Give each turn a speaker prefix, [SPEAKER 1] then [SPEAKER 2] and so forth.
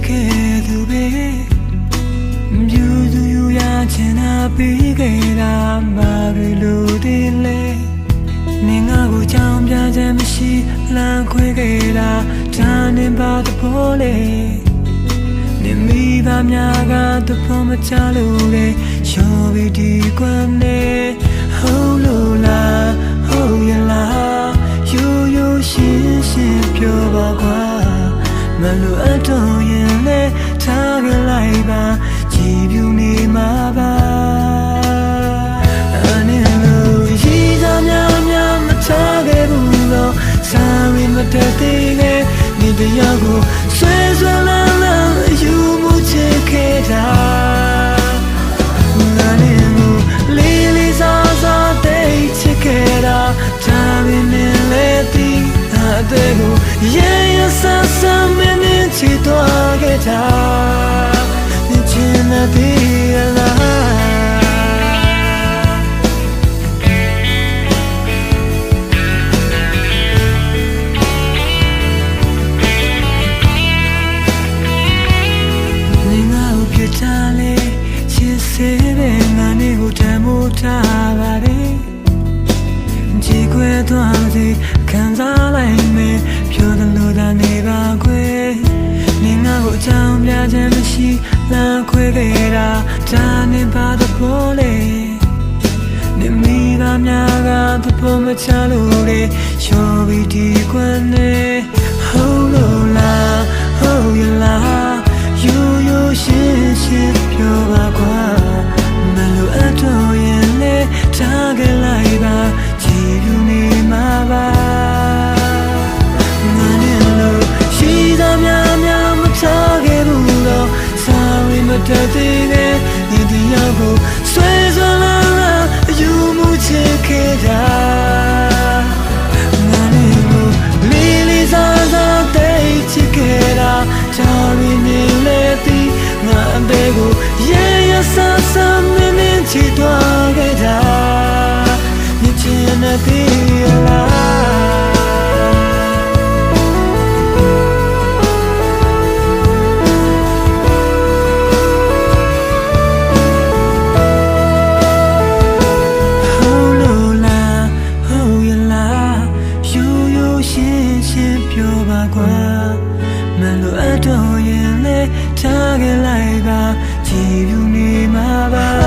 [SPEAKER 1] ခဲ့သူပဲမြူသူယူရချင်တာပြီးခဲ့တာဘာတွေလို့ဒီလဲနင်ငါကိုကြောင်ပြချက်မရှိလမ်းခွဲခဲ့တာဒါနဲ့ပါတဖို့လေနင်မိသားများကတဖို့မချလို့လေရောပြီးဒီကွမ်းနေဟုတ်လို့လားဟုတ်ရလားယူယူရှင်းရှင်းပြောပါကွာမလို့အတော့ရင်လေထားကြလိုက်ပါကြည်ပြူနေမှာပါအနေလို့ရှိသားများမထားခဲ့ဘူးတော့စာရီမတတ်သေးနဲ့ဒီတရားကိုဆွဲဆွဲလန်းလန်းယူမှုချစ်ခဲ့တာငါနဲ့ကိုလေးလေးစားစားတိတ်ချစ်ခဲ့တာဒါပေမဲ့လေဒီအသေးကိုရဲရဆန်းဆန်းမင်းချစ်သွားခဲ့တာ你亲爱的啦你我别打嘞其实呗我你我谈不打吧的几块多的看咋来没飘的路到你把归你我我找不了这么细လမ်းခွဲခဲ့တာဒါနဲ့ပါတဖို့လေနေမိသားများကတဖို့မချလို့လေရောပြီးဒီကွန်းနေဟုတ်လို့လားဟုတ်ရလားယူယူရှင်းရှင်းပြောပါကွာမလို့အတော့ရင်လေထားကြလိုက်ပါကြည်ပြူနေမှာပါငါနဲ့လို့ရှိသားများမထားခဲ့ဘူးတော့မတတ်သေးတဲ့ဒီတရားကိုဆွဲဆွဲလန်းလန်းယူမှုချစ်ခဲ့တာငါနဲ့ကိုလေးလေးစားစားတိတ်ချစ်ခဲ့တာဒါရီနေလေဒီငါအသေးကိုရဲရဆန်းဆန်းမင်းချစ်သွားခဲ့တာမြင်ချင်တဲ့ဒီလားပြောပါကွာမလို့အတော့ရင်လေထားကြလိုက်ပါကြည်ပြူနေမှာပါ